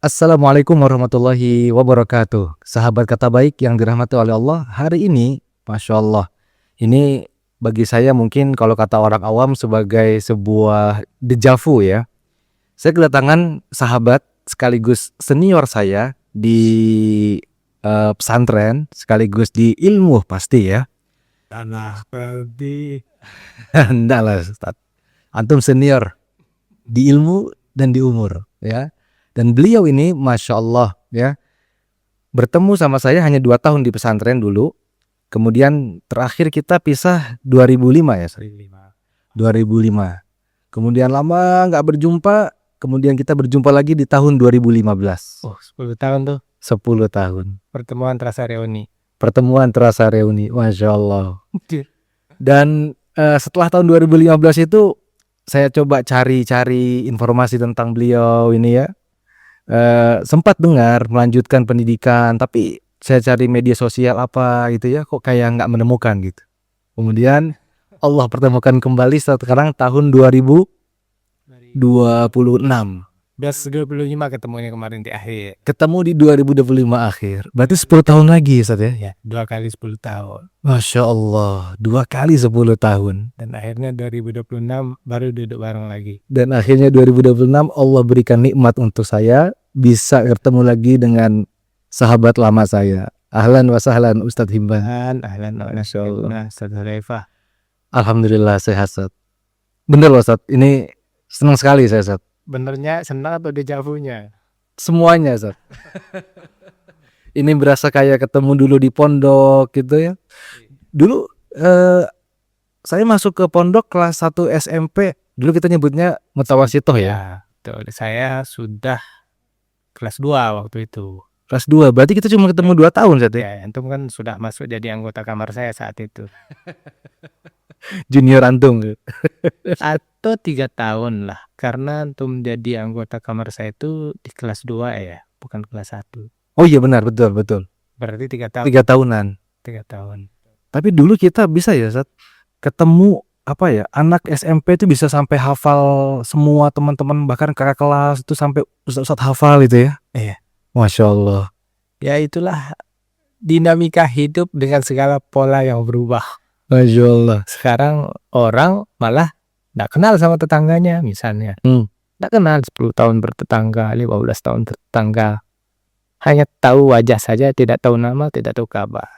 Assalamualaikum warahmatullahi wabarakatuh. Sahabat kata baik yang dirahmati oleh Allah, hari ini, Masya Allah, ini bagi saya mungkin kalau kata orang awam sebagai sebuah dejavu ya. Saya kedatangan sahabat sekaligus senior saya di pesantren, sekaligus di ilmu pasti ya. Tanah Kaldi. Enggak lah Ustaz. Antum senior di ilmu dan di umur ya. Dan beliau ini Masya Allah ya, bertemu sama saya hanya 2 tahun di pesantren dulu. Kemudian terakhir kita pisah 2005 ya. 2005. Kemudian lama nggak berjumpa. Kemudian kita berjumpa lagi di tahun 2015. Oh, 10 tahun tuh. 10 tahun. Pertemuan terasa reuni. Pertemuan terasa reuni. Masya Allah. Dan setelah tahun 2015 itu saya coba cari-cari informasi tentang beliau ini ya. Sempat dengar melanjutkan pendidikan, tapi saya cari media sosial apa gitu ya, kok kayak nggak menemukan gitu. Kemudian Allah pertemukan kembali sekarang tahun 2026. Bias 25 ketemunya kemarin di akhir. Ketemu di 2025 akhir. Berarti 10 tahun lagi Ustaz ya? Ya, 2 kali 10 tahun. Masya Allah, 2 kali 10 tahun. Dan akhirnya 2026 baru duduk bareng lagi. Dan akhirnya 2026 Allah berikan nikmat untuk saya bisa bertemu lagi dengan sahabat lama saya. Ahlan wa sahlan Ustadz Himban. Ahlan wa Masya Allah. sahlan Ustaz Hulaifah. Alhamdulillah sehat Ustadz. Bener loh Ustadz, ini senang sekali saya Ustadz. Benernya senang atau dejavunya? Semuanya Ustadz. Ini berasa kayak ketemu dulu di pondok gitu ya. Dulu saya masuk ke pondok kelas 1 SMP. Dulu kita nyebutnya Mutawasitoh ya. Betul. Saya sudah kelas 2 waktu itu. Kelas 2, berarti kita cuma ketemu 2 tahun Ustadz ya? Ya, antum kan sudah masuk jadi anggota kamar saya saat itu. Junior antum. Atau 3 tahun lah, karena antum jadi anggota kamar saya itu di kelas 2 ya, bukan kelas 1. Oh iya benar, betul. Berarti 3 tahun. 3 tahunan. 3 tahun. Tapi dulu kita bisa ya Ustadz, ketemu apa ya, anak SMP itu bisa sampai hafal semua teman-teman, bahkan kakak kelas itu sampai Ustadz hafal itu ya. Iya. Masya Allah. Ya itulah dinamika hidup dengan segala pola yang berubah. Masya Allah. Sekarang orang malah nggak kenal sama tetangganya misalnya. Nggak kenal 10 tahun bertetangga, 15 tahun bertetangga. Hanya tahu wajah saja, tidak tahu nama, tidak tahu kabar.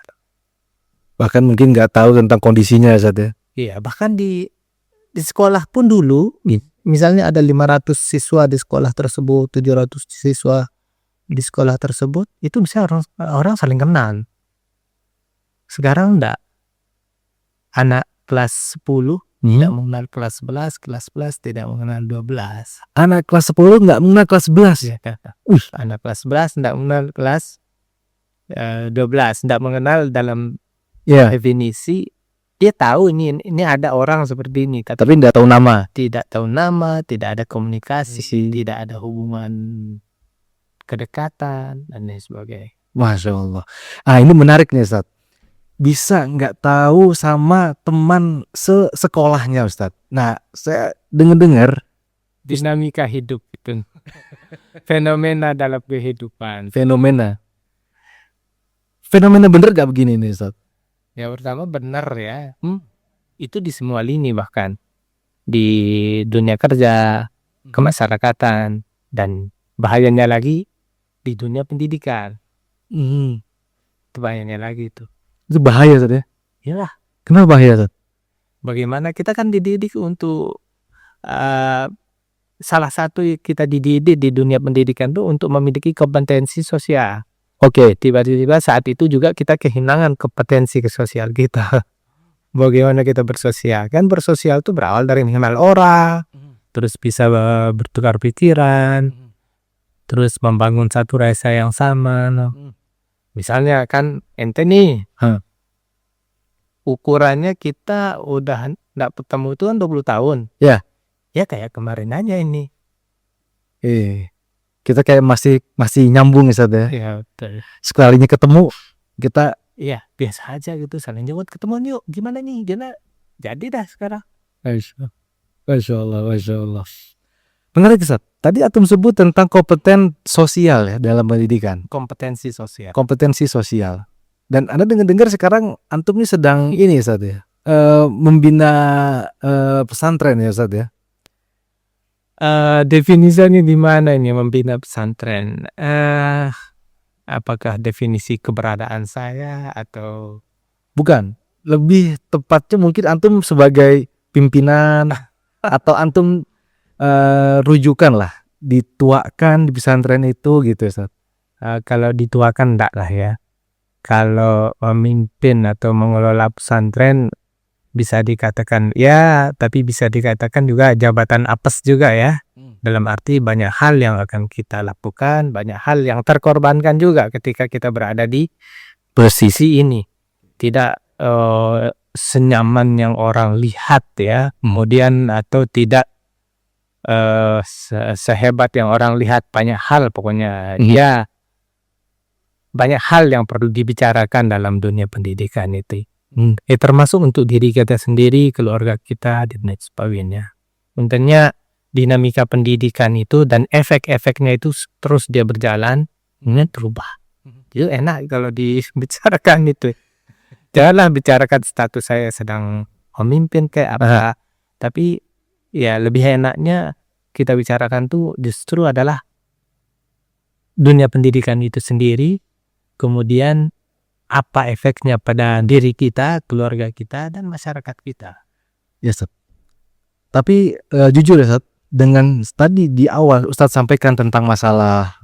Bahkan mungkin nggak tahu tentang kondisinya Ustadz ya. Iya, bahkan di sekolah pun dulu, misalnya ada 500 siswa di sekolah tersebut, 700 siswa di sekolah tersebut, itu bisa orang saling kenal. Sekarang enggak. Anak kelas 10 tidak mengenal kelas 11, kelas 11 tidak mengenal 12. Anak kelas 10 nggak mengenal kelas 11 ya. Anak kelas 11 tidak mengenal kelas 12, tidak mengenal dalam definisi. Dia tahu ini ada orang seperti ini, tapi tidak tahu nama. Tidak tahu nama, tidak ada komunikasi, tidak ada hubungan kedekatan dan lain sebagainya. Masya Allah. Ini menarik nih Ustadz. Bisa nggak tahu sama teman sekolahnya Ustadz. Nah, saya dengar dinamika hidup itu. Fenomena dalam kehidupan. Fenomena bener gak begini nih Ustadz? Ya pertama benar ya. Itu di semua lini, bahkan di dunia kerja, kemasyarakatan, dan bahayanya lagi di dunia pendidikan. Itu bahayanya lagi itu. Itu bahaya Ustadz ya? Iyalah. Kenapa bahaya Ustadz? Bagaimana kita kan dididik untuk salah satu kita dididik di dunia pendidikan tuh untuk memiliki kompetensi sosial. Oke, tiba-tiba saat itu juga kita kehilangan kompetensi sosial kita. Bagaimana kita bersosial? Kan bersosial itu berawal dari mengenal orang, terus bisa bertukar pikiran, terus membangun satu rasa yang sama. Misalnya kan ente nih, ukurannya kita udah nggak ketemu itu kan 20 tahun. Ya. Ya kayak kemarin aja ini. Kita kayak masih nyambung ya Ustadz ya. Iya betul. Sekalinya ketemu kita biasa aja gitu, saling jemput, ketemuan yuk, gimana nih, jadi dah sekarang. Masya Allah. Menarik Ustaz. Tadi antum sebut tentang kompeten sosial ya dalam pendidikan. Kompetensi sosial. Kompetensi sosial. Dan Anda dengar sekarang antum ini sedang ini Ustaz ya. Membina pesantren ya Ustaz ya. Definisinya di mana ini membina pesantren? Apakah definisi keberadaan saya atau Bukan. Lebih tepatnya mungkin antum sebagai pimpinan atau antum rujukan lah, dituakan di pesantren itu gitu Ustaz. kalau dituakan enggak lah ya. Kalau memimpin atau mengelola pesantren bisa dikatakan ya, tapi bisa dikatakan juga jabatan apes juga ya. Dalam arti banyak hal yang akan kita lakukan, banyak hal yang terkorbankan juga ketika kita berada di posisi ini. Tidak senyaman yang orang lihat ya, kemudian atau tidak sehebat yang orang lihat, banyak hal pokoknya ya, banyak hal yang perlu dibicarakan dalam dunia pendidikan itu. Termasuk untuk diri kita sendiri, keluarga kita dan lain sebagainya. Untungnya dinamika pendidikan itu dan efek-efeknya itu terus dia berjalan, ini berubah. Itu enak kalau dibicarakan itu. Janganlah bicarakan status saya sedang memimpin kayak apa, tapi ya lebih enaknya kita bicarakan tuh justru adalah dunia pendidikan itu sendiri, kemudian apa efeknya pada diri kita, keluarga kita, dan masyarakat kita. Ya Ustaz. Tapi jujur ya Ustaz, dengan tadi di awal Ustaz sampaikan tentang masalah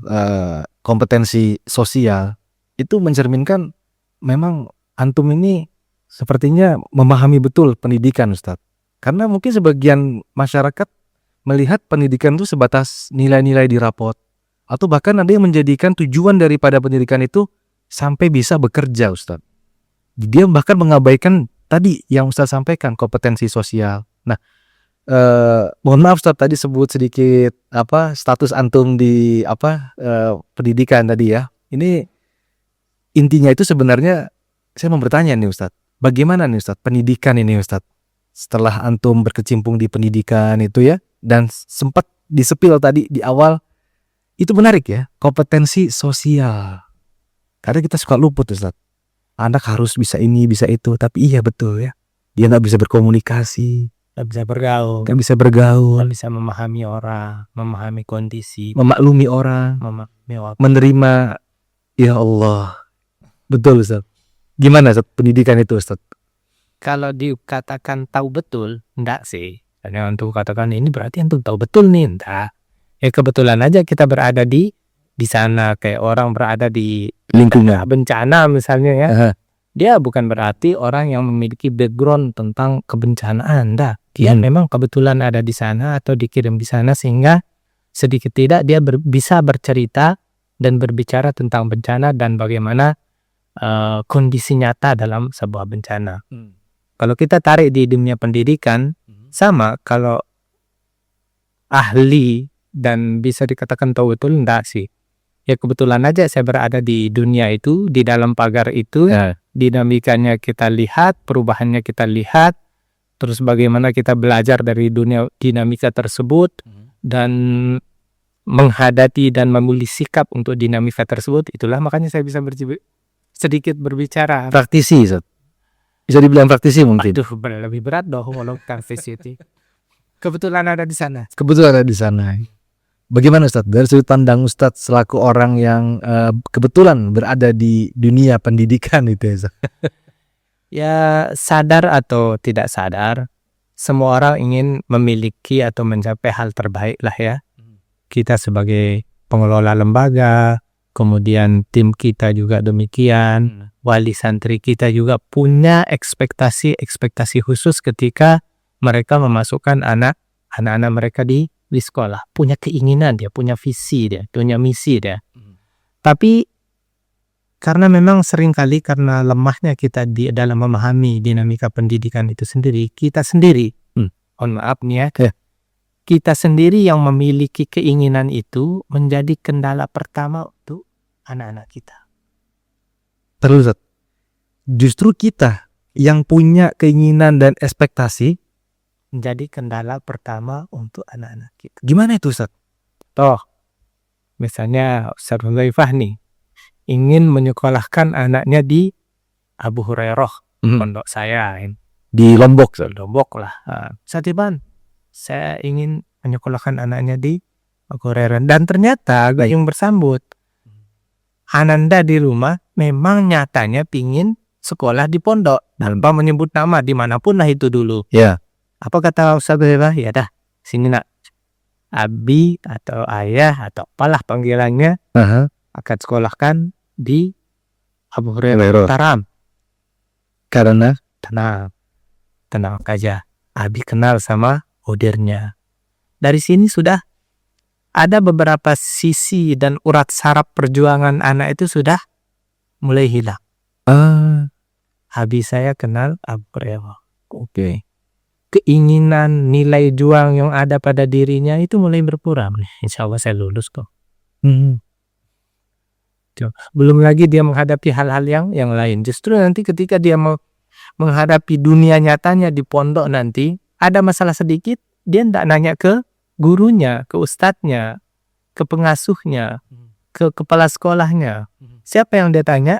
kompetensi sosial, itu mencerminkan memang antum ini sepertinya memahami betul pendidikan Ustaz. Karena mungkin sebagian masyarakat melihat pendidikan itu sebatas nilai-nilai di rapot, atau bahkan ada yang menjadikan tujuan daripada pendidikan itu sampai bisa bekerja Ustaz. Dia bahkan mengabaikan tadi yang Ustaz sampaikan, kompetensi sosial. Nah, mohon maaf Ustaz, tadi sebut sedikit status antum di pendidikan tadi ya. Ini intinya itu sebenarnya saya mau bertanya nih Ustaz, bagaimana nih Ustaz pendidikan ini Ustaz? Setelah antum berkecimpung di pendidikan itu ya, dan sempat disepil tadi di awal, itu menarik ya, kompetensi sosial. Karena kita suka luput Ustaz. Anak harus bisa ini, bisa itu, tapi iya betul ya, dia nggak bisa berkomunikasi, Nggak bisa bergaul, nggak bisa bergaul, nggak bisa memahami orang, memahami kondisi, memaklumi orang, memahami waktu. menerima. Ya Allah, betul Ustaz. Gimana Ustaz pendidikan itu Ustaz? Kalau dikatakan tahu betul, enggak sih. Hanya untuk katakan ini berarti antum tahu betul nih, enggak. Ya kebetulan aja kita berada di sana, kayak orang berada di Lingkungan bencana misalnya ya. Aha. Dia bukan berarti orang yang memiliki background tentang kebencanaan, enggak. Dia memang kebetulan ada di sana atau dikirim di sana sehingga sedikit tidak dia bisa bercerita dan berbicara tentang bencana dan bagaimana kondisi nyata dalam sebuah bencana. Kalau kita tarik di dunia pendidikan, sama kalau ahli dan bisa dikatakan tahu betul, enggak sih. Ya kebetulan aja saya berada di dunia itu, di dalam pagar itu, dinamikanya kita lihat, perubahannya kita lihat, terus bagaimana kita belajar dari dunia dinamika tersebut, dan menghadapi dan memilih sikap untuk dinamika tersebut. Itulah makanya saya bisa sedikit berbicara. Praktisi Ustaz. Bisa dibilang praktisi mungkin. Aduh, lebih berat dong kalau praktisi itu. Kebetulan ada di sana. Kebetulan ada di sana. Bagaimana Ustaz, dari sudut pandang Ustaz selaku orang yang kebetulan berada di dunia pendidikan itu ya Ustaz? Ya sadar atau tidak sadar, semua orang ingin memiliki atau mencapai hal terbaik lah ya. Kita sebagai pengelola lembaga, kemudian tim kita juga demikian, wali santri kita juga punya ekspektasi khusus ketika mereka memasukkan anak-anak mereka di sekolah, punya keinginan dia, punya visi dia, punya misi dia. Tapi karena memang seringkali karena lemahnya kita di dalam memahami dinamika pendidikan itu sendiri, kita sendiri, mohon maaf nih ya, kita sendiri yang memiliki keinginan itu menjadi kendala pertama untuk anak-anak kita. Terus justru kita yang punya keinginan dan ekspektasi menjadi kendala pertama untuk anak-anak kita. Gimana itu Ustaz? Toh, misalnya Ustaz Hudzaifah nih ingin menyekolahkan anaknya di Abu Hurairah, pondok saya Di Lombok Ustaz. Lombok lah. Ustaz Iban, saya ingin menyekolahkan anaknya di Abu Hurairah, dan ternyata yang bersambut Ananda di rumah memang nyatanya pingin sekolah di pondok tanpa menyebut nama dimanapun lah itu dulu. Ya. Apa kata Ustaz Hudzaifah? Ya dah, sini nak, abi atau ayah atau apalah panggilannya akan sekolahkan di Abu Hurairah. Taram. Karena Tenang aja. Abi kenal sama odirnya. Dari sini sudah ada beberapa sisi dan urat saraf perjuangan anak itu sudah mulai hilang. Abi saya kenal Abu Hurairah. Oke. Keinginan nilai juang yang ada pada dirinya itu mulai berkurang. Insya Allah saya lulus kok. Belum lagi dia menghadapi hal-hal yang lain. Justru nanti ketika dia mau menghadapi dunia nyatanya di pondok nanti, ada masalah sedikit, dia tidak nanya ke gurunya, ke ustadznya, ke pengasuhnya, ke kepala sekolahnya. Siapa yang dia tanya?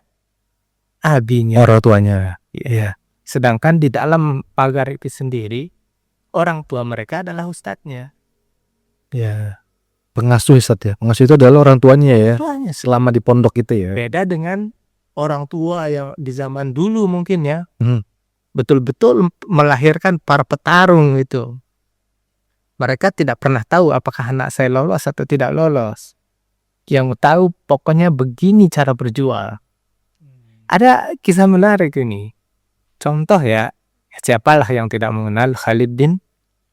Abinya. Orang tuanya. Iya. Sedangkan di dalam pagar itu sendiri, orang tua mereka adalah ustadznya. Ya. Pengasuh Ustaz ya. Pengasuh itu adalah orang tuanya ya. Tuanya. Selama di pondok itu ya. Beda dengan orang tua yang di zaman dulu mungkin ya. Hmm. Betul-betul melahirkan para petarung itu. Mereka tidak pernah tahu apakah anak saya lolos atau tidak lolos. Yang tahu pokoknya begini cara berjuang. Ada kisah menarik ini. Contoh ya, siapalah yang tidak mengenal Khalid bin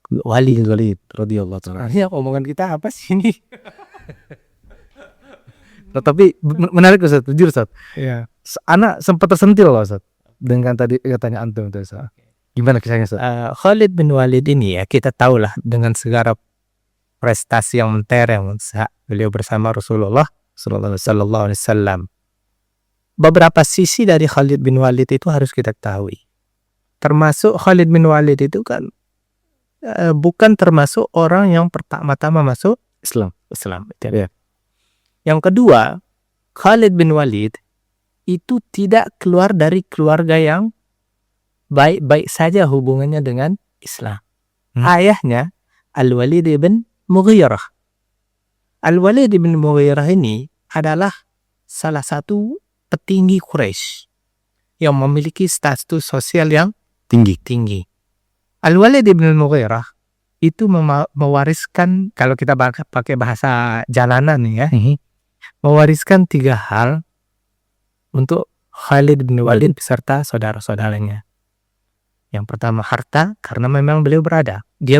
Walid radhiyallahu ta'ala. Ya, omongan kita apa sih ini? Tapi menarik Ustaz, jujur Ustaz. Iya. Anak sempat tersentil loh Ustaz dengan tadi katanya antum itu Ustaz. Gimana kisahnya Ustaz? Khalid bin Walid ini ya, kita tahulah dengan segala prestasi yang mentereng saat beliau bersama Rasulullah sallallahu alaihi wasallam. Beberapa sisi dari Khalid bin Walid itu harus kita ketahui. Termasuk Khalid bin Walid itu kan bukan termasuk orang yang pertama-tama masuk Islam. Ya. Yang kedua, Khalid bin Walid itu tidak keluar dari keluarga yang baik-baik saja hubungannya dengan Islam. Ayahnya Al-Walid bin Mughirah. Al-Walid bin Mughirah ini adalah salah satu petinggi Quraisy yang memiliki status sosial yang tinggi. Al-Walid bin Mughirah itu mewariskan, kalau kita pakai bahasa jalanan ya, mewariskan 3 hal untuk Khalid bin Walid beserta saudara-saudaranya. Yang pertama harta, karena memang dia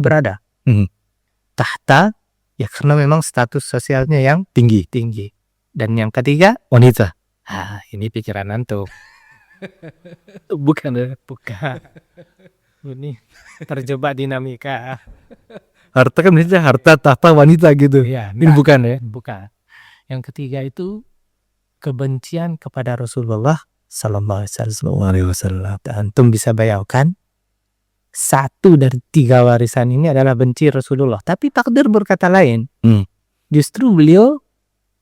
berada. Tahta, ya karena memang status sosialnya yang tinggi. Dan yang ketiga, Wanita. Ini pikiran antum. Bukan ya. Bukan. Ini terjebak dinamika. Harta kan biasanya harta, tahta, wanita gitu. Ya, Ini bukan ya. Bukan. Yang ketiga itu kebencian kepada Rasulullah sallallahu alaihi wasallam. Antum bisa bayangkan, 1 dari 3 warisan ini adalah benci Rasulullah. Tapi takdir berkata lain. Justru beliau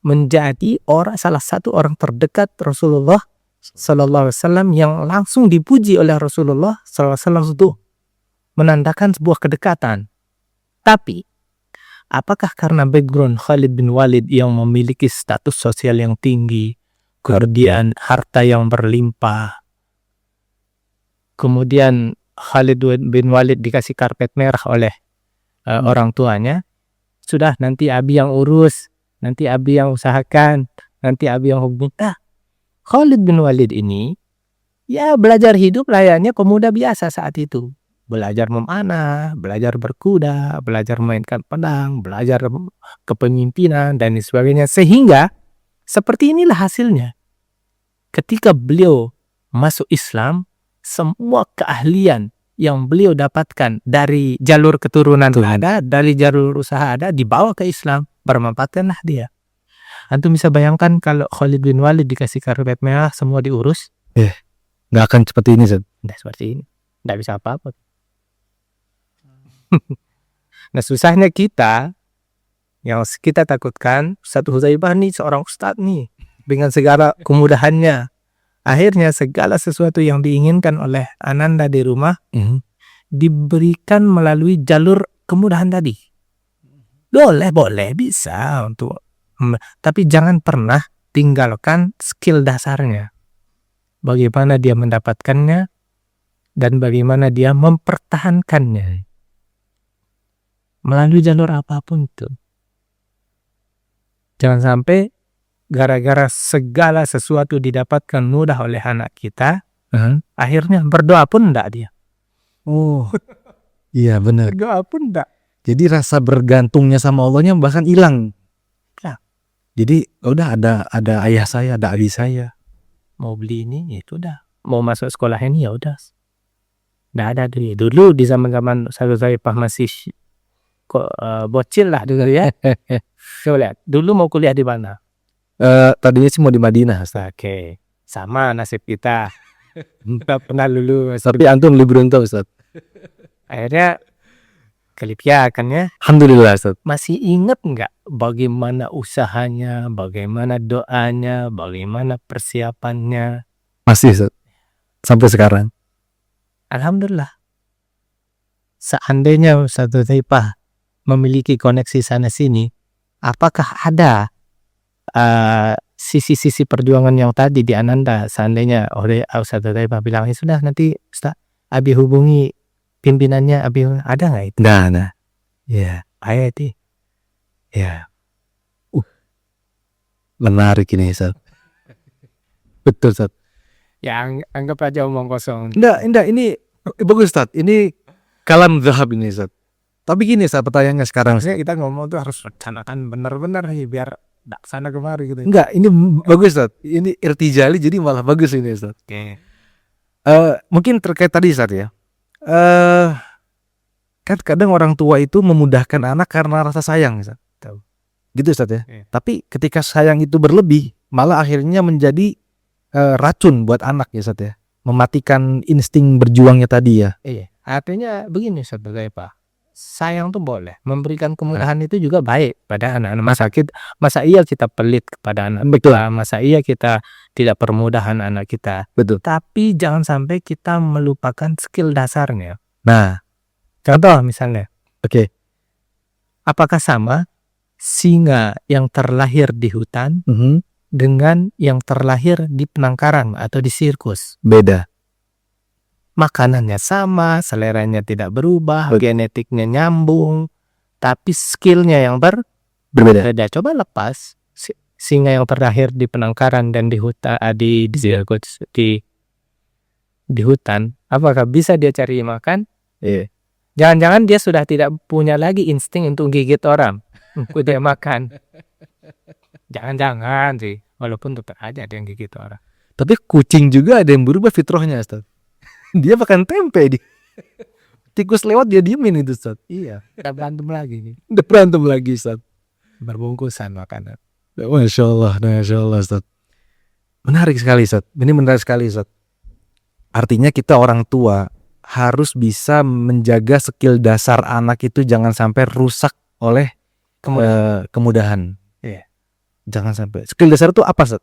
menjadi salah satu orang terdekat Rasulullah sallallahu alaihi wasallam yang langsung dipuji oleh Rasulullah sallallahu alaihi wasallam, itu menandakan sebuah kedekatan. Tapi apakah karena background Khalid bin Walid yang memiliki status sosial yang tinggi, kemudian harta yang berlimpah, kemudian Khalid bin Walid dikasih karpet merah oleh orang tuanya, sudah nanti abi yang urus, nanti abi yang usahakan, nanti abi yang hubungi. Khalid bin Walid ini ya belajar hidup layaknya pemuda biasa saat itu. Belajar memanah, belajar berkuda, belajar memainkan pedang, belajar kepemimpinan dan sebagainya. Sehingga seperti inilah hasilnya. Ketika beliau masuk Islam, semua keahlian yang beliau dapatkan dari jalur keturunan ada, dari jalur usaha ada, dibawa ke Islam, bermanfaatkanlah dia. Antum bisa bayangkan kalau Khalid bin Walid dikasih karpet merah, semua diurus, nggak akan seperti ini Zat. Nggak seperti ini, nggak bisa apa-apa. Nah susahnya kita, yang kita takutkan, Ustadz Hudzaifah nih seorang ustadz nih, dengan segala kemudahannya. Akhirnya segala sesuatu yang diinginkan oleh Ananda di rumah diberikan melalui jalur kemudahan tadi. Boleh bisa untuk, tapi jangan pernah tinggalkan skill dasarnya. Bagaimana dia mendapatkannya dan bagaimana dia mempertahankannya melalui jalur apapun itu. Jangan sampai gara-gara segala sesuatu didapatkan mudah oleh anak kita, akhirnya berdoa pun enggak dia. Oh, iya benar. Berdoa pun enggak. Jadi rasa bergantungnya sama Allahnya bahkan hilang. Ya. Jadi udah ada ayah saya, ada abi saya. Mau beli ini ya itu udah. Mau masuk sekolah ini ya udah. Nggak ada duit. Dulu di zaman-zaman saya masih bocil lah dulu ya. Coba lihat. Dulu mau kuliah di mana? Tadinya sih mau di Madinah, Ustaz. Oke. Sama nasib kita. Nggak pernah lulus. Tapi antum lebih beruntung, Ustaz. Akhirnya Kelipia kan ya. Alhamdulillah, Ustaz. Masih ingat nggak bagaimana usahanya, bagaimana doanya, bagaimana persiapannya? Masih, Ustaz. Sampai sekarang. Alhamdulillah. Seandainya Ustadz Hudzaifah memiliki koneksi sana sini, apakah ada sisi-sisi perjuangan yang tadi di Ananda? Seandainya oleh Ustadz Hudzaifah bilang, ya sudah nanti Ustadz Abi hubungi pimpinannya, Abi ada nggak itu? Nah. Ya, Ayat itu. ya. Menarik ini, Ustaz. Betul, Ustaz. Ya anggap aja omong kosong. Enggak, ini bagus, Ustaz. Ini kalam zahab ini, Ustaz. Tapi gini, Ustaz, pertanyaannya sekarang. Maksudnya kita ngomong tuh harus rencanakan benar-benar nih biar tak sana kemari gitu. Enggak, ini bagus, Ustaz. Ini irtijali jadi malah bagus ini, Ustaz. Oke. Mungkin terkait tadi, Ustaz ya. Kan kadang orang tua itu memudahkan anak karena rasa sayang, Ustaz. Tahu. Gitu, Ustaz ya. Iya. Tapi ketika sayang itu berlebih, malah akhirnya menjadi racun buat anak ya, Ustaz ya. Mematikan insting berjuangnya tadi ya. Iya. Artinya begini Ustadz Hudzaifah. Sayang tuh boleh, memberikan kemudahan itu juga baik pada anak-anak. Masa iya kita pelit kepada anak kita, masa iya kita tidak permudahan anak kita. Betul. Tapi jangan sampai kita melupakan skill dasarnya. Nah, Contoh misalnya, oke. apakah sama singa yang terlahir di hutan dengan yang terlahir di penangkaran atau di sirkus? Beda. Makanannya sama, seleranya tidak berubah, genetiknya nyambung, tapi skillnya yang Berbeda. berbeda. Coba lepas singa yang terlahir di penangkaran dan di hutan, di hutan, apakah bisa dia cari makan? Iya. Jangan-jangan dia sudah tidak punya lagi insting untuk gigit orang, untuk dia makan. Jangan-jangan sih, walaupun tetap aja ada yang gigit orang. Tapi kucing juga ada yang berubah fitrahnya, Ustaz. Dia makan tempe tikus lewat dia diemin itu, Ustaz. Iya, udah berantem lagi nih. Udah berantem lagi, Ustaz. Berbungkusan makanan. Masya Allah, Ustaz. Menarik sekali, Ustaz. Ini menarik sekali, Ustaz. Artinya kita orang tua harus bisa menjaga skill dasar anak itu jangan sampai rusak oleh kemudahan. Iya. Jangan sampai. Skill dasar itu apa, Ustaz?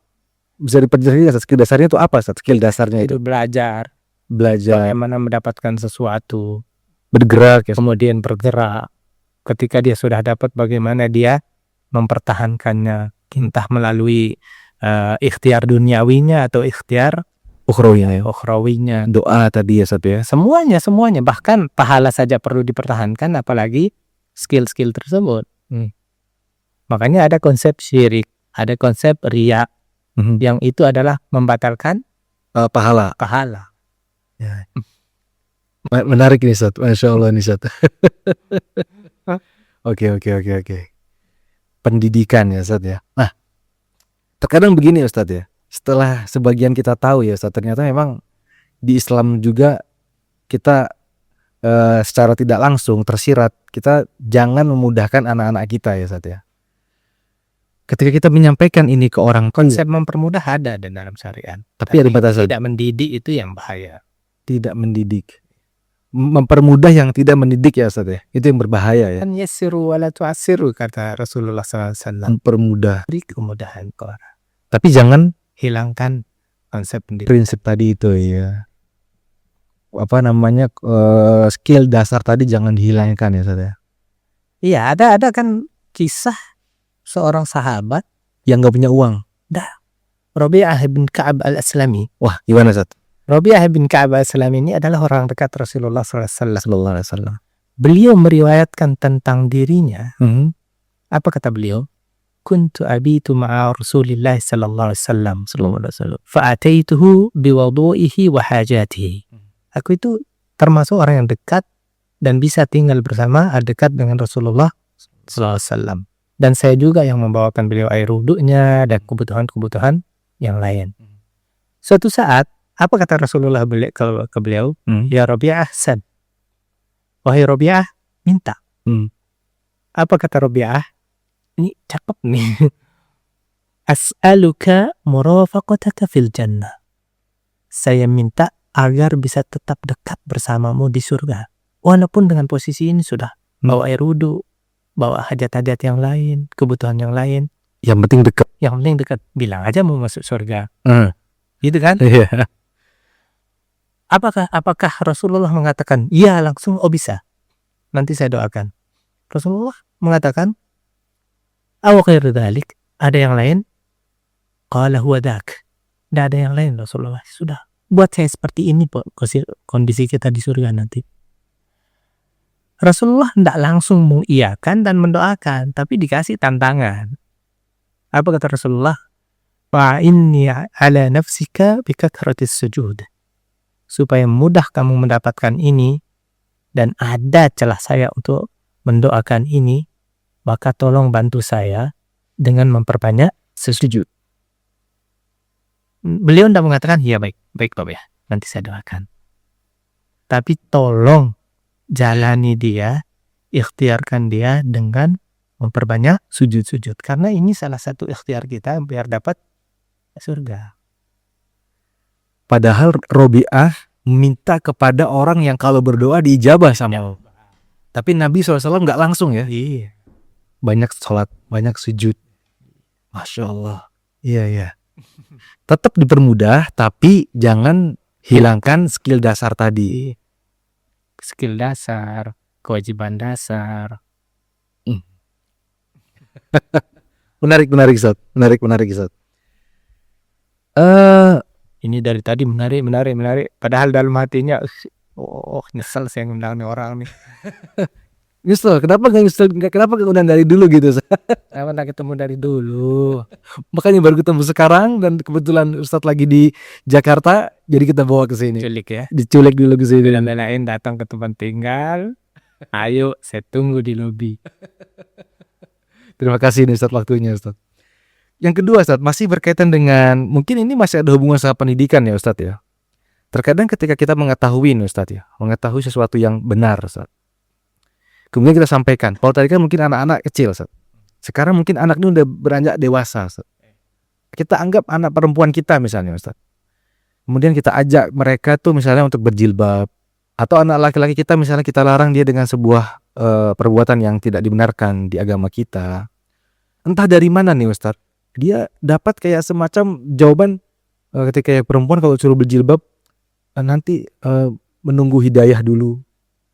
Bisa diperjelas, skill dasarnya itu apa, Ustaz? Skill dasarnya itu belajar bagaimana mendapatkan sesuatu, bergerak ya. Kemudian bergerak. Ketika dia sudah dapat, bagaimana dia mempertahankannya, entah melalui ikhtiar duniawinya atau ikhtiar ukhrawinya. Doa tadi ya, Ustaz ya. Semuanya, bahkan pahala saja perlu dipertahankan, apalagi skill-skill tersebut. Makanya ada konsep syirik, ada konsep riya, yang itu adalah membatalkan pahala. Ya. Menarik ini, Ustaz. Masya Allah ini, Ustaz. Oke. Pendidikan ya, Ustaz ya. Nah, terkadang begini, Ustaz ya. Setelah sebagian kita tahu ya, Ustaz, ternyata memang di Islam juga kita secara tidak langsung tersirat, kita jangan memudahkan anak-anak kita ya, Ustaz ya. Ketika kita menyampaikan ini ke orang, konsep mempermudah ada dalam syariat. Tapi ada batasan. Tidak mendidik itu yang bahaya. Tidak mendidik. mempermudah yang tidak mendidik ya Ustaz ya. Itu yang berbahaya ya. Kan yassiru wala tu'assiru kata Rasulullah SAW. Mempermudah. Beri kemudahan ke orang. Tapi jangan Hilangkan konsep pendidikan. prinsip tadi itu ya. Apa namanya skill dasar tadi jangan dihilangkan ya Ustaz ya. Iya, ada kan kisah seorang sahabat Yang nggak punya uang. Rabi'ah bin Ka'ab al-Aslami. Wah, gimana Ustaz? Rabi'ah bin Ka'ab al-Aslami ini adalah orang dekat Rasulullah SAW. Sallallahu alaihi wasallam. Beliau meriwayatkan tentang dirinya. Apa kata beliau? Kuntu abitu ma'a Rasulillah sallallahu alaihi wasallam. Fa'ataituhu biwudu'ihi wa hajatihi. Aku itu termasuk orang yang dekat dan bisa tinggal bersama, dekat dengan Rasulullah sallallahu alaihi wasallam. Dan saya juga yang membawakan beliau air wuduknya dan kebutuhan-kebutuhan yang lain. Suatu saat, apa kata Rasulullah ke beliau? Ya Rabi'ah, san. Wahai Rabi'ah, minta. Apa kata Rabi'ah? Ini cakep nih. As'aluka murafaqataka fil jannah. Saya minta agar bisa tetap dekat bersamamu di surga. Walaupun dengan posisi ini sudah bawa air wudhu, bawa hajat-hajat yang lain, kebutuhan yang lain. Yang penting dekat. Yang penting dekat. Bilang aja mau masuk surga. Gitu kan? Iya. Apakah Rasulullah mengatakan, iya langsung, oh bisa. Nanti saya doakan. Rasulullah mengatakan, aw ghairu dzalik, ada yang lain? Qala huwa dzak. Tidak ada yang lain Rasulullah. Sudah. Buat saya seperti ini kondisi kita di surga nanti. Rasulullah tidak langsung mengiyakan dan mendoakan, tapi dikasih tantangan. Apa kata Rasulullah? Fa'inni ala nafsika bikathratis sujud. Supaya mudah kamu mendapatkan ini dan ada celah saya untuk mendoakan ini, maka tolong bantu saya dengan memperbanyak sujud. Beliau tidak mengatakan, ya baik Pak ya, nanti saya doakan. Tapi tolong jalani dia, ikhtiarkan dia dengan memperbanyak sujud-sujud. Karena ini salah satu ikhtiar kita biar dapat surga. Padahal Robi'ah minta kepada orang yang kalau berdoa diijabah sama. Tapi Nabi SAW nggak langsung ya. Iya. Banyak sholat, banyak sujud. Masya Allah. Iya. Tetap dipermudah, tapi jangan hilangkan skill dasar tadi. Skill dasar, kewajiban dasar. Menarik Ustaz. Menarik Ustaz. Ini dari tadi menarik. Padahal dalam hatinya, nyesel saya ngundang nih orang nih. Nyesel, kenapa gak undang dari dulu gitu? Kenapa gak ketemu dari dulu? Makanya baru ketemu sekarang dan kebetulan Ustadz lagi di Jakarta, jadi kita bawa ke sini. Culik ya. Diculik dulu ke sini. Bela-belain datang ke tempat tinggal. Ayo, saya tunggu di lobi. Terima kasih nih Ustadz waktunya Ustadz. Yang kedua Ustadz, masih berkaitan dengan, mungkin ini masih ada hubungan sama pendidikan ya Ustadz ya. Terkadang ketika kita mengetahui nih Ustadz ya, mengetahui sesuatu yang benar Ustadz, kemudian kita sampaikan. Kalau tadi kan mungkin anak-anak kecil Ustadz. Sekarang mungkin anak ini udah beranjak dewasa Ustadz. Kita anggap anak perempuan kita misalnya Ustadz. Kemudian kita ajak mereka tuh misalnya untuk berjilbab. Atau anak laki-laki kita misalnya kita larang dia dengan sebuah perbuatan yang tidak dibenarkan di agama kita. Entah dari mana nih Ustadz, dia dapat kayak semacam jawaban ketika yang perempuan kalau suruh berjilbab nanti menunggu hidayah dulu.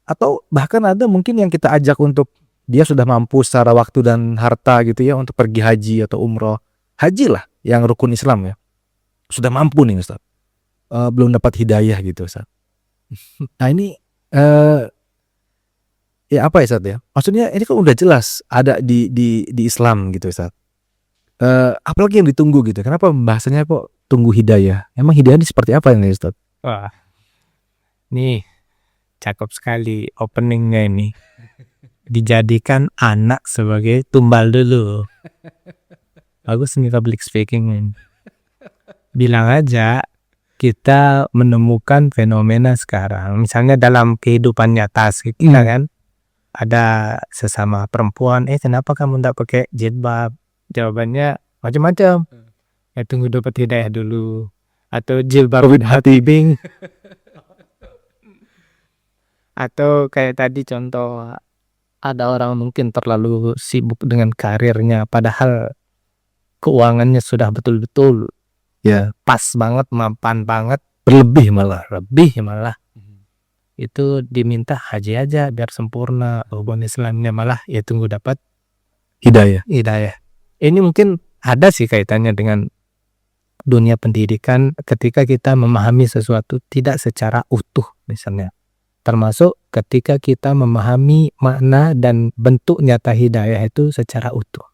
Atau bahkan ada mungkin yang kita ajak untuk dia sudah mampu secara waktu dan harta gitu ya untuk pergi haji atau umroh. Haji lah yang rukun Islam ya. Sudah mampu nih Ustaz. Belum dapat hidayah gitu Ustaz. Nah ini ya apa ya Ustaz ya? Maksudnya ini kan udah jelas ada di Islam gitu Ustaz. Apalagi yang ditunggu gitu. Kenapa bahasanya kok tunggu hidayah? Emang hidayah ini seperti apa ini Ustaz? Wah. Nih, cakep sekali openingnya ini. Dijadikan anak sebagai tumbal dulu. Bagus nih public speaking ini. Bilang aja kita menemukan fenomena sekarang. Misalnya dalam kehidupan nyata kita kan. Ada sesama perempuan, kenapa kamu tidak pakai jilbab? Jawabannya macam-macam. Ya tunggu dapat hidayah dulu. Atau jilbab hati bing. Atau kayak tadi contoh, ada orang mungkin terlalu sibuk dengan karirnya, padahal keuangannya sudah betul-betul Ya, pas banget, mapan banget, berlebih malah. lebih malah. Itu diminta haji aja biar sempurna hubungan Islamnya, malah ya tunggu dapat Hidayah. hidayah. Ini mungkin ada sih kaitannya dengan dunia pendidikan ketika kita memahami sesuatu tidak secara utuh misalnya. Termasuk ketika kita memahami makna dan bentuk nyata hidayah itu secara utuh.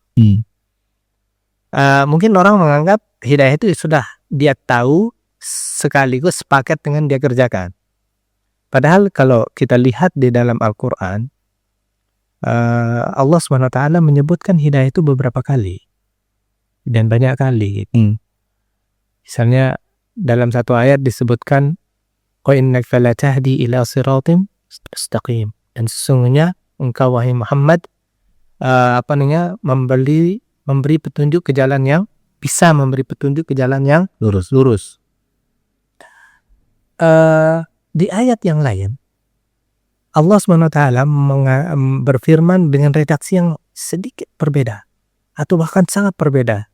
Mungkin orang menganggap hidayah itu sudah dia tahu sekaligus sepaket dengan dia kerjakan. Padahal kalau kita lihat di dalam Al-Quran, Allah SWT menyebutkan hidayah itu beberapa kali dan banyak kali. Misalnya dalam satu ayat disebutkan wa innaka latahdi ila siratim mustaqim, dan sesungguhnya engkau wahai Muhammad memberi petunjuk ke jalan yang bisa memberi petunjuk ke jalan yang lurus. Di ayat yang lain Allah SWT berfirman dengan redaksi yang sedikit berbeda atau bahkan sangat berbeda.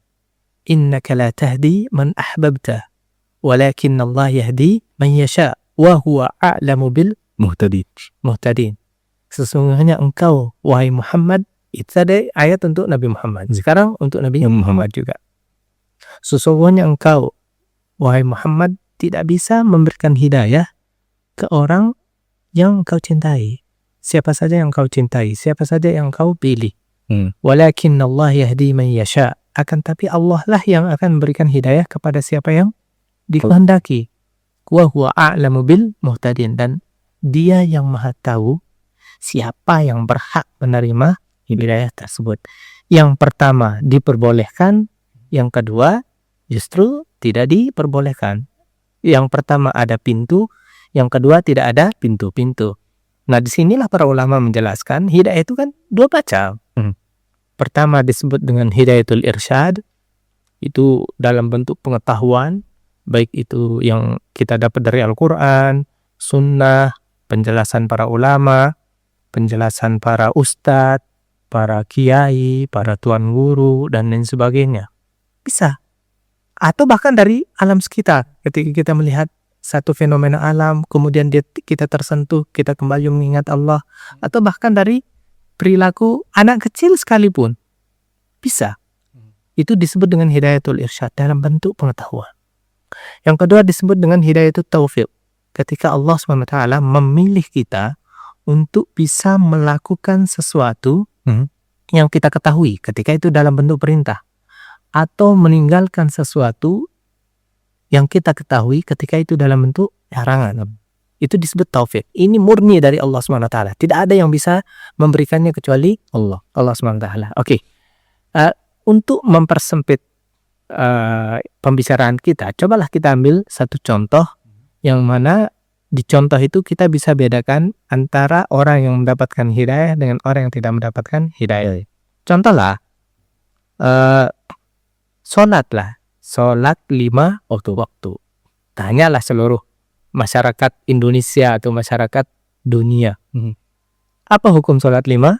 Innaka la tahdi man ahbabta walakin Allah yahdi man yasha wa huwa a'lamu bil muhtadin. Sesungguhnya engkau wahai Muhammad, itu tadi ayat untuk Nabi Muhammad. Sekarang untuk Nabi Muhammad juga. Sesungguhnya engkau wahai Muhammad tidak bisa memberikan hidayah ke orang yang kau cintai. Siapa saja yang kau cintai, siapa saja yang kau pilih. Walakin Allah yahdi man yasha. Akan tapi Allah lah yang akan memberikan hidayah kepada siapa yang dikehendaki. Wa huwa a'lamu bil muhtadin, dan dia yang maha tahu siapa yang berhak menerima hidayah tersebut. Yang pertama diperbolehkan, yang kedua justru tidak diperbolehkan. Yang pertama ada pintu, yang kedua tidak ada pintu-pintu. Nah, disinilah para ulama menjelaskan hidayah itu kan dua macam. Pertama disebut dengan hidayatul irsyad, itu dalam bentuk pengetahuan, baik itu yang kita dapat dari Al-Quran, sunnah, penjelasan para ulama, penjelasan para ustadz, para kiai, para tuan guru, dan lain sebagainya. Bisa. Atau bahkan dari alam sekitar, ketika kita melihat satu fenomena alam, kemudian kita tersentuh, kita kembali mengingat Allah, atau bahkan dari perilaku anak kecil sekalipun, bisa. Itu disebut dengan hidayatul irsyad dalam bentuk pengetahuan. Yang kedua disebut dengan hidayatul taufiq, ketika Allah SWT memilih kita untuk bisa melakukan sesuatu yang kita ketahui, ketika itu dalam bentuk perintah, atau meninggalkan sesuatu yang kita ketahui ketika itu dalam bentuk larangan. Itu disebut taufik. Ini murni dari Allah SWT. Tidak ada yang bisa memberikannya kecuali Allah SWT. Oke. Untuk mempersempit pembicaraan kita, cobalah kita ambil satu contoh yang mana di contoh itu kita bisa bedakan antara orang yang mendapatkan hidayah dengan orang yang tidak mendapatkan hidayah. Contohlah, sholat 5 waktu. Tanyalah seluruh masyarakat Indonesia atau masyarakat dunia. Apa hukum sholat 5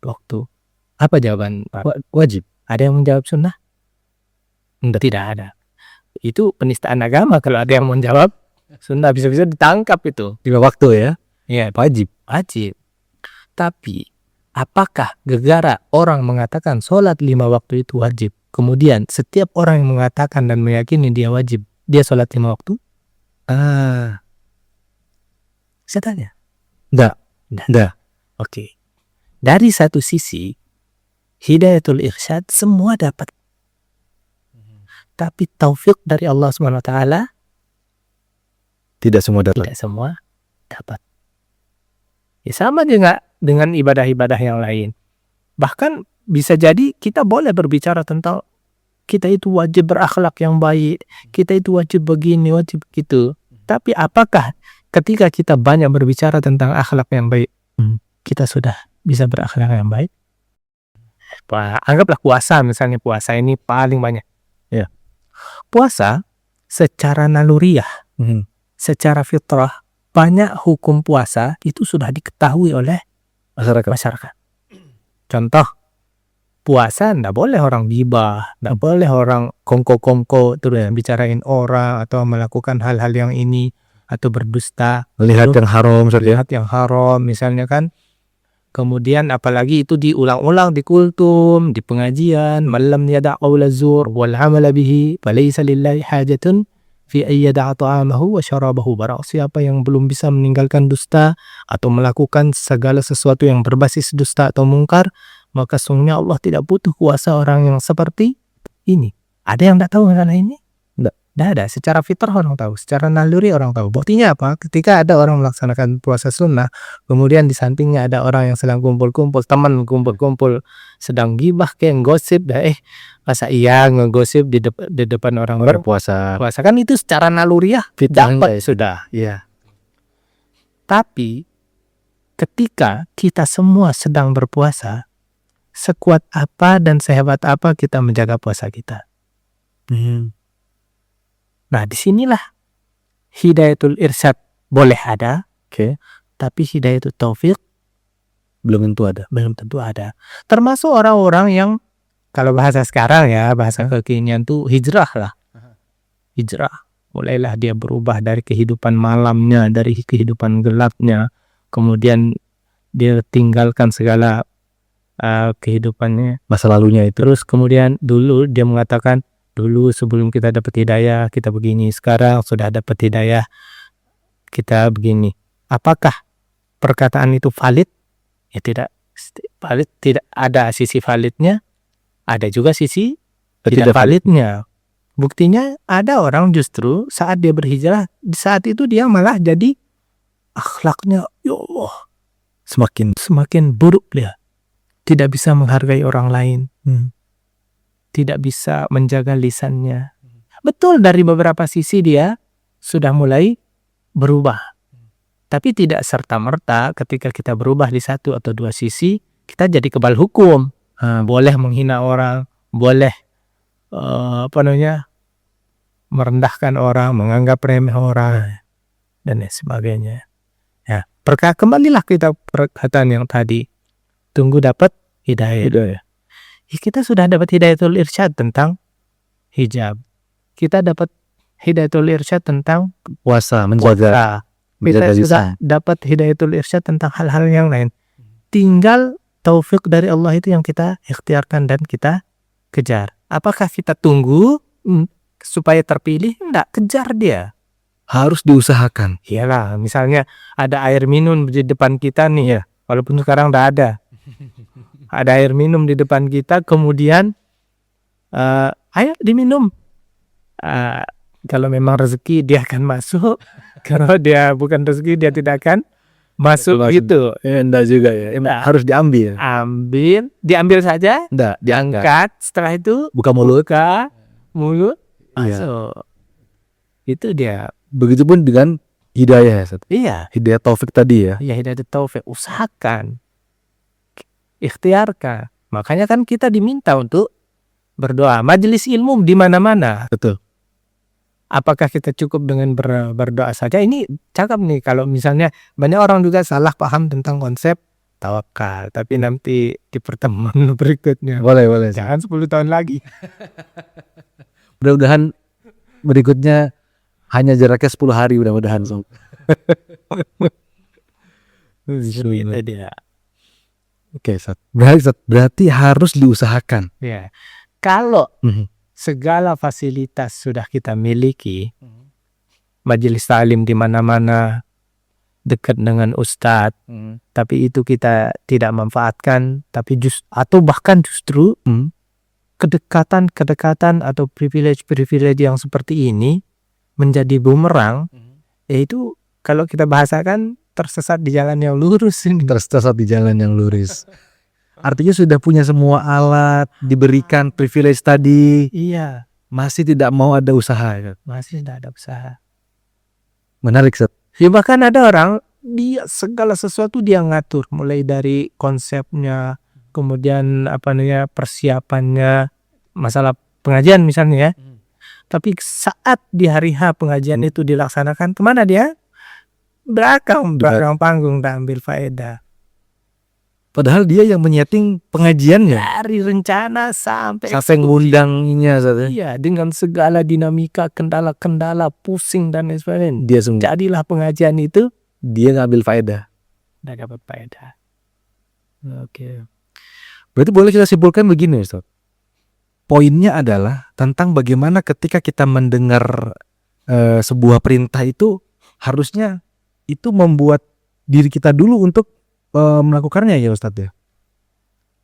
waktu? Apa jawaban Pak? Wajib. Ada yang menjawab sunnah? Tidak ada. Itu penistaan agama kalau ada yang menjawab sunnah, bisa-bisa ditangkap itu. 5 waktu ya? Iya, Wajib. Tapi apakah gegara orang mengatakan sholat 5 waktu itu wajib, kemudian setiap orang yang mengatakan dan meyakini dia wajib, dia sholat 5 waktu? Saya tanya. Tidak. Oke. Dari satu sisi, hidayatul irsyad semua dapat. Tapi taufik dari Allah SWT tidak semua dapat. Ya sama juga dengan ibadah-ibadah yang lain. Bahkan bisa jadi kita boleh berbicara tentang kita itu wajib berakhlak yang baik, kita itu wajib begini, wajib begitu. Tapi apakah ketika kita banyak berbicara tentang akhlak yang baik, kita sudah bisa berakhlak yang baik? Anggaplah puasa, misalnya puasa ini paling banyak. Ya. Puasa secara naluriah, secara fitrah, banyak hukum puasa itu sudah diketahui oleh masyarakat. Contoh, puasa nggak boleh orang gibah, nggak boleh orang kongko-kongko terus bicarain orang atau melakukan hal-hal yang ini atau berdusta, Lihat yang haram, lihat yang haram misalnya kan. Kemudian apalagi itu diulang-ulang di kultum, di pengajian, man lam yada' qawla zur wal 'amala bihi falaysa lillahi hajatun fi ay yada'a ta'amahu wa syarabahu. Barang siapa yang belum bisa meninggalkan dusta atau melakukan segala sesuatu yang berbasis dusta atau mungkar, maka sungguhnya Allah tidak butuh kuasa orang yang seperti ini. Ada yang tidak tahu karena ini? Tidak ada. Secara fitrah orang tahu, secara naluri orang tahu. Buktinya apa? Ketika ada orang melaksanakan puasa sunnah, kemudian di sampingnya ada orang yang sedang kumpul-kumpul, teman kumpul-kumpul, sedang gibah kayak gosip, masa iya ngegosip di depan orang berpuasa. puasa kan itu secara naluriah dapat sudah. Ya. Tapi ketika kita semua sedang berpuasa, sekuat apa dan sehebat apa kita menjaga puasa kita. Nah, disinilah hidayatul irsyad boleh ada, tapi hidayatul taufik Belum tentu ada. Termasuk orang-orang yang kalau bahasa sekarang ya, bahasa kekinian tuh hijrah lah. Hijrah. Mulailah dia berubah dari kehidupan malamnya, dari kehidupan gelapnya. Kemudian dia tinggalkan segala kehidupannya, Masa lalunya itu. terus kemudian dulu dia mengatakan, dulu sebelum kita dapat hidayah kita begini, sekarang sudah dapat hidayah kita begini. Apakah perkataan itu valid? Ya tidak valid, tidak ada sisi validnya, ada juga sisi tidak validnya. Buktinya ada orang justru saat dia berhijrah, di saat itu dia malah jadi akhlaknya ya Allah semakin buruk dia. Tidak bisa menghargai orang lain. Tidak bisa menjaga lisannya. Betul dari beberapa sisi dia sudah mulai berubah. Tapi tidak serta-merta ketika kita berubah di satu atau dua sisi, kita jadi kebal hukum. Boleh menghina orang, boleh merendahkan orang, menganggap remeh orang, dan lain sebagainya. Ya, kembalilah kita perkataan yang tadi. Tunggu dapat hidayah. Ya, kita sudah dapat hidayatul irsyad tentang hijab. Kita dapat hidayatul irsyad tentang Puasa, menjaga kita sudah lisan. dapat hidayatul irsyad tentang hal-hal yang lain. Tinggal taufik dari Allah itu yang kita ikhtiarkan dan kita kejar. Apakah kita tunggu supaya terpilih? Enggak, kejar dia. Harus diusahakan. Iyalah, misalnya ada air minum di depan kita nih ya, walaupun sekarang enggak ada. Ada air minum di depan kita, kemudian ayo diminum. Kalau memang rezeki dia akan masuk, kalau dia bukan rezeki dia tidak akan masuk gitu. Enggak juga ya. Harus diambil. Diambil saja, Enggak, diangkat, setelah itu buka mulut. mulut, Iya. masuk. Itu dia. Begitupun dengan hidayah ya, Ustaz. Iya. Hidayah taufik tadi ya. Ya, hidayah taufik, usahakan, ikhtiarkan. Makanya kan kita diminta untuk berdoa. Majelis ilmu di mana-mana. Betul. Apakah kita cukup dengan berdoa saja? Ini cakep nih, kalau misalnya banyak orang juga salah paham tentang konsep tawakal. Tapi nanti di pertemuan berikutnya. Boleh. Jangan 10 tahun lagi. Mudah-mudahan berikutnya hanya jaraknya 10 hari mudah-mudahan. Itu dia. Oke, Ustaz. Berarti harus diusahakan. Ya. Kalau segala fasilitas sudah kita miliki, majelis taklim di mana-mana, dekat dengan ustadz, tapi itu kita tidak manfaatkan, tapi atau bahkan justru kedekatan atau privilege yang seperti ini menjadi bumerang, yaitu kalau kita bahasakan tersesat di jalan yang lurus ini. Tersesat di jalan yang lurus. Artinya sudah punya semua alat, diberikan privilege tadi. Iya. Masih tidak mau ada usaha. Ya? Masih tidak ada usaha. Menarik, Ustaz. Ya, bahkan ada orang, dia segala sesuatu dia ngatur. Mulai dari konsepnya, kemudian persiapannya, masalah pengajian misalnya ya. Tapi saat di hari H pengajian itu dilaksanakan, kemana dia? belakang panggung tak ambil faedah. Padahal dia yang menyeting pengajiannya Dari rencana sampai ngundangnya Ustaz. iya, dengan segala dinamika, kendala-kendala, pusing dan lain sebagainya. Dia semua Jadilah pengajian itu dia ngambil faedah. tidak dapat faedah. Oke. Berarti boleh kita simpulkan begini Ustaz. Poinnya adalah tentang bagaimana ketika kita mendengar sebuah perintah itu harusnya itu membuat diri kita dulu untuk melakukannya ya Ustadz ya.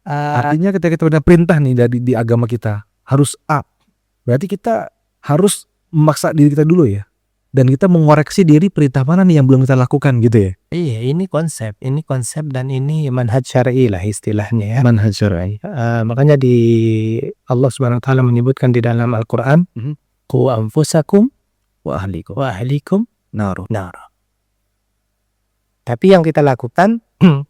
Artinya ketika kita ada perintah nih dari di agama kita harus A, berarti kita harus memaksa diri kita dulu ya. Dan kita mengoreksi diri perintah mana nih yang belum kita lakukan gitu ya. Iya, ini konsep dan ini manhaj syar'i lah istilahnya ya. Manhaj syar'i. Makanya di Allah Subhanahu wa taala menyebutkan di dalam Al-Qur'an, qu anfusakum Wa ahlikum wa ahlikum naruh. nar. Tapi yang kita lakukan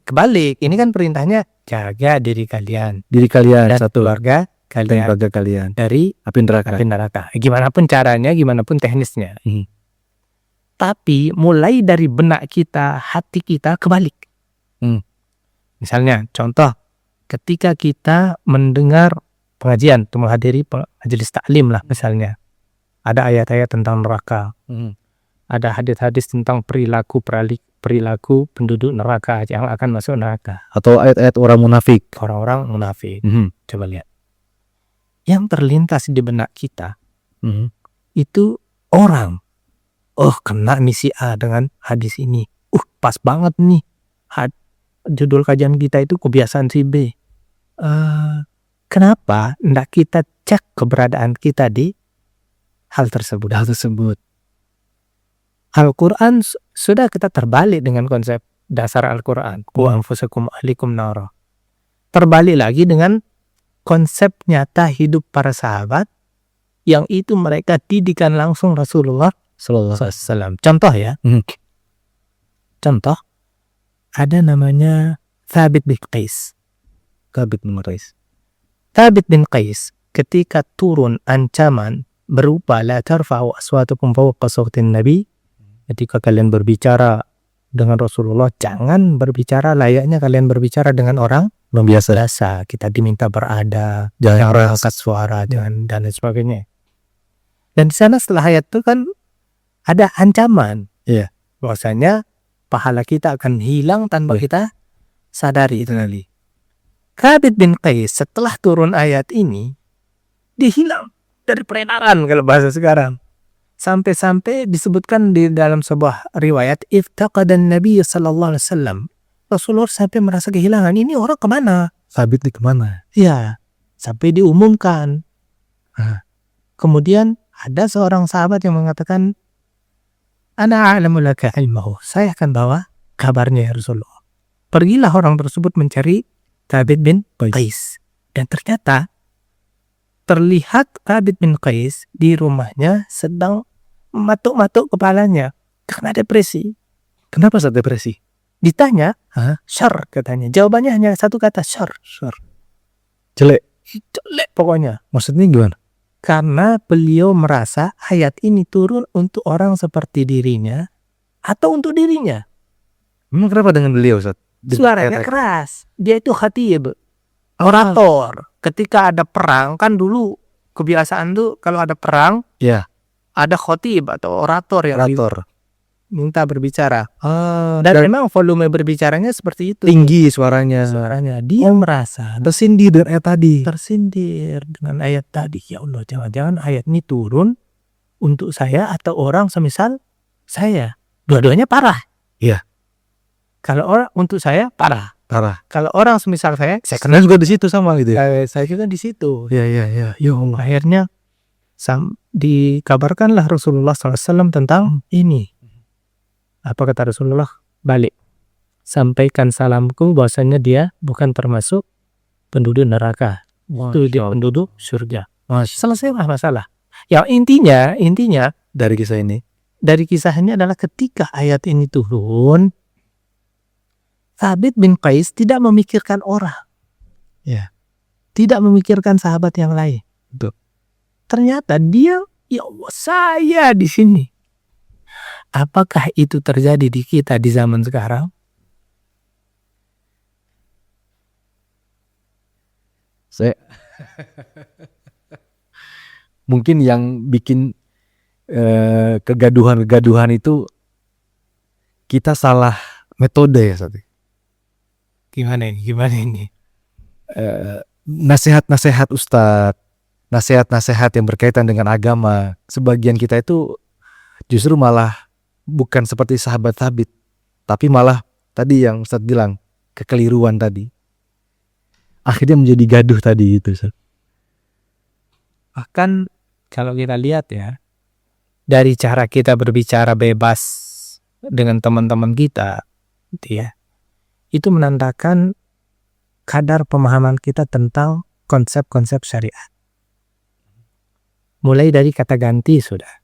kebalik. Ini kan perintahnya jaga diri kalian Diri kalian dan satu keluarga dan kalian keluarga kalian dari api neraka. api neraka. Gimana pun caranya, gimana pun teknisnya. Tapi mulai dari benak kita, hati kita kebalik. Misalnya, contoh, ketika kita mendengar pengajian, atau menghadiri majelis taklim lah misalnya, ada ayat-ayat tentang neraka, ada hadis-hadis tentang perilaku penduduk neraka yang akan masuk neraka, Atau ayat-ayat orang munafik. orang-orang munafik. Coba lihat, yang terlintas di benak kita itu orang. Oh, kena misi A dengan hadis ini. Pas banget nih. Judul kajian kita itu kebiasaan si B. Kenapa ndak kita cek keberadaan kita di hal tersebut? Al-Quran sudah kita terbalik dengan konsep dasar Al-Quran. Qu anfusakum ahlikum nara. Terbalik lagi dengan konsep nyata hidup para sahabat yang itu mereka didikan langsung Rasulullah SAW. Contoh ya. Contoh, ada namanya Thabit bin Qais. Thabit bin Qais ketika turun ancaman berupa la tarfa'u aswatukum fawqa sawtin nabi, ketika kalian berbicara dengan Rasulullah, jangan berbicara layaknya kalian berbicara dengan orang biasa. Kita diminta berada, jangan angkat suara, jangan dan lain sebagainya. Dan di sana setelah ayat itu kan ada ancaman, bahwasanya pahala kita akan hilang tanpa kita sadari. Thabit bin Qais setelah turun ayat ini, dia hilang dari peredaran kalau bahasa sekarang. Sampai-sampai disebutkan di dalam sebuah riwayat, iftaqadan Nabi sallallahu alaihi wasallam. Rasulullah sampai merasa kehilangan, ini orang kemana? Thabit di kemana? Ya, sampai diumumkan. Kemudian ada seorang sahabat yang mengatakan, ana a'lamu laka ilmahu, saya akan bawa kabarnya ya Rasulullah. Pergilah orang tersebut mencari Thabit bin Qais. Dan ternyata terlihat Thabit bin Qais di rumahnya sedang matuk-matuk kepalanya karena depresi. Kenapa saat depresi? Ditanya, syar katanya. Jawabannya hanya satu kata, syar. Jelek Pokoknya. maksudnya gimana? Karena beliau merasa ayat ini turun untuk orang seperti dirinya atau untuk dirinya. Memang kenapa dengan beliau Ustaz? Suaranya keras. Dia itu khatib, orator. Ketika ada perang, kan dulu kebiasaan tuh kalau ada perang, ada khatib atau orator yang minta berbicara. Dan memang volume berbicaranya seperti itu. Tinggi suaranya. Dia merasa Tersindir dengan ayat tadi. tersindir dengan ayat tadi. Ya Allah, jangan-jangan ayat ini turun untuk saya atau orang semisal saya. Dua-duanya parah. Iya. Kalau orang untuk saya parah. Kalau orang semisal saya Karena juga di situ sama gitu ya. saya juga di situ. Ya Allah. Akhirnya dikabarkanlah Rasulullah SAW tentang ini. Apa kata Rasulullah? Balik. Sampaikan salamku bahwasanya dia bukan termasuk penduduk neraka. Itu dia penduduk surga. Selesailah masalah. Yang intinya Dari kisah ini. dari kisahnya adalah ketika ayat ini turun, Thabit bin Qais tidak memikirkan orang. Tidak memikirkan sahabat yang lain. Betul. Ternyata dia, ya Allah, saya di sini. Apakah itu terjadi di kita di zaman sekarang? Saya mungkin yang bikin kegaduhan itu kita salah metode ya Ustaz. Gimana ini? Nasihat-nasihat Ustadz, nasihat-nasihat yang berkaitan dengan agama, sebagian kita itu justru malah bukan seperti sahabat Thabit, tapi malah tadi yang Ustadz bilang, kekeliruan tadi. Akhirnya menjadi gaduh tadi itu Ustadz. Bahkan kalau kita lihat ya, dari cara kita berbicara bebas dengan teman-teman kita, gitu ya, itu menandakan kadar pemahaman kita tentang konsep-konsep syariat. Mulai dari kata ganti sudah.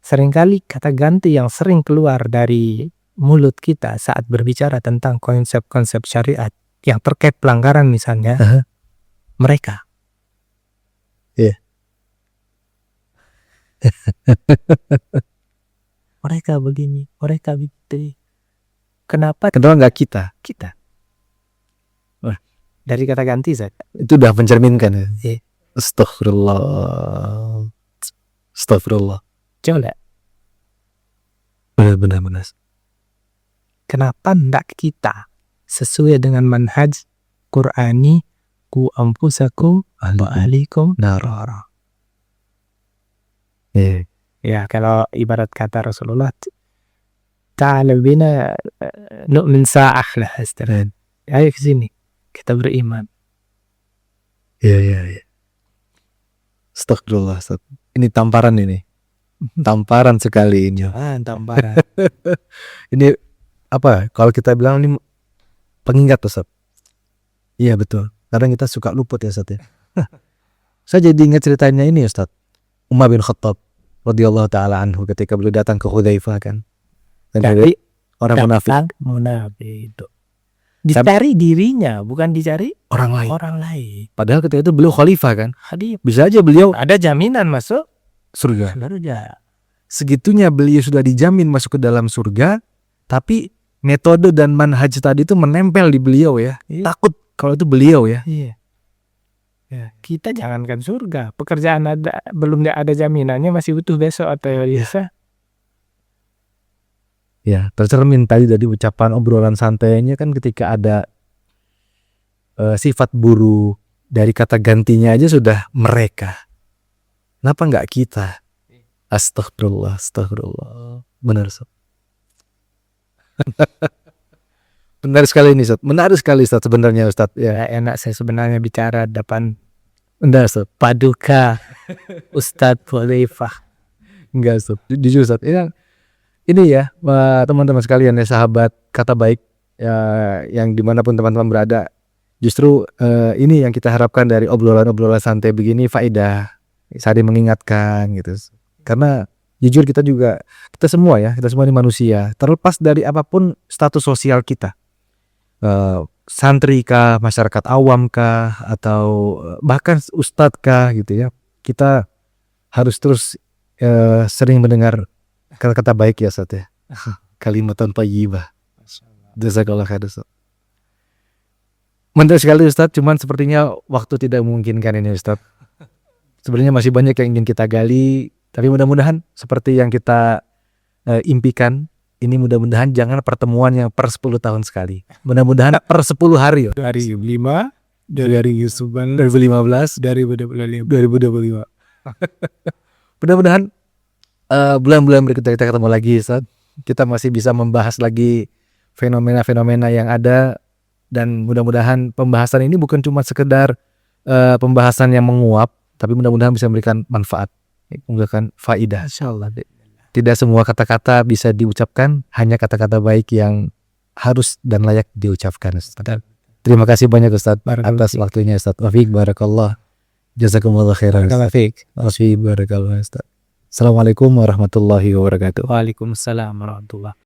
Seringkali kata ganti yang sering keluar dari mulut kita saat berbicara tentang konsep-konsep syariat yang terkait pelanggaran misalnya, mereka. Iya. Mereka begini, mereka begitu. Kenapa Nggak kita? kita? Dari kata ganti saja. Itu udah mencerminkan ya. Iya. Astagfirullah. Astagfirullah. Coba. Benar-benar. Kenapa ndak kita sesuai dengan manhaj Qur'ani ku anfusakum wa ahlikum Nara. Iya. Ya, kalau ibarat kata Rasulullah, ta'ala bina nu'min sa'ah lah istilahnya. Ayo ke sini, kita beriman. Iya. Astagfirullah. Ini tamparan ini. Tamparan sekali ini. Tamparan. Ini apa? Kalau kita bilang ini pengingat Ustaz. Iya betul. Kadang kita suka luput ya Ustaz ya. Saya jadi ingat ceritanya ini Ustaz. Umar bin Khattab radhiyallahu taala anhu ketika beliau datang ke Hudzaifah kan. Dan Jadi orang munafik. Munafik itu. Dicari dirinya, bukan dicari Orang lain. orang lain. Padahal ketika itu beliau khalifah kan. Hadir. Bisa aja beliau Ada jaminan masuk surga. surga. Segitunya beliau sudah dijamin masuk ke dalam surga, tapi metode dan manhaj tadi itu menempel di beliau ya. Iya. Takut kalau itu beliau ya. Iya. Ya, kita jangankan surga, pekerjaan ada belum ada jaminannya, masih butuh besok atau biasa. Ya, tercermin tadi dari ucapan obrolan santainya kan ketika ada sifat buruk dari kata gantinya aja sudah mereka. Kenapa nggak kita? Astagfirullah. Benar Ustaz. Benar sekali ini Ustaz. Menarik sekali Ustaz sebenarnya Ustaz. Ya, Enak saya sebenarnya bicara depan enggak Ustaz. paduka Ustadz Hudzaifah. Enggak Ustaz. Jujur Ustaz. Ini ya teman-teman sekalian ya, sahabat kata baik ya, yang dimanapun teman-teman berada, justru ini yang kita harapkan dari obrolan-obrolan santai begini, faedah, saling mengingatkan gitu. Karena jujur kita semua ini manusia, terlepas dari apapun status sosial kita, santri kah, masyarakat awam kah, atau bahkan ustadz kah gitu ya, kita harus terus sering mendengar kata-kata baik ya Ustaz ya. Kalimatan thayyibah. Jazakallah khair Ustaz. Mantap sekali Ustaz, cuman sepertinya waktu tidak memungkinkan ini Ustaz. Sebenarnya masih banyak yang ingin kita gali, tapi mudah-mudahan seperti yang kita impikan, ini mudah-mudahan jangan pertemuan yang per 10 tahun sekali. Mudah-mudahan per 10 hari. 2005, dari Yusuban, 2015, 2025. Mudah-mudahan bulan-bulan berikutnya kita ketemu lagi Ustaz. Kita masih bisa membahas lagi fenomena-fenomena yang ada, dan mudah-mudahan pembahasan ini bukan cuma sekedar pembahasan yang menguap, tapi mudah-mudahan bisa memberikan manfaat, memberikan faidah. Insyaallah. Tidak semua kata-kata bisa diucapkan, hanya kata-kata baik yang harus dan layak diucapkan Ustaz. Terima kasih banyak Ustaz atas waktunya Ustaz. Wafiq barakallah. Jazakumullah khairan. Barakallah Ustaz. Assalamualaikum warahmatullahi wabarakatuh. Waalaikumsalam warahmatullahi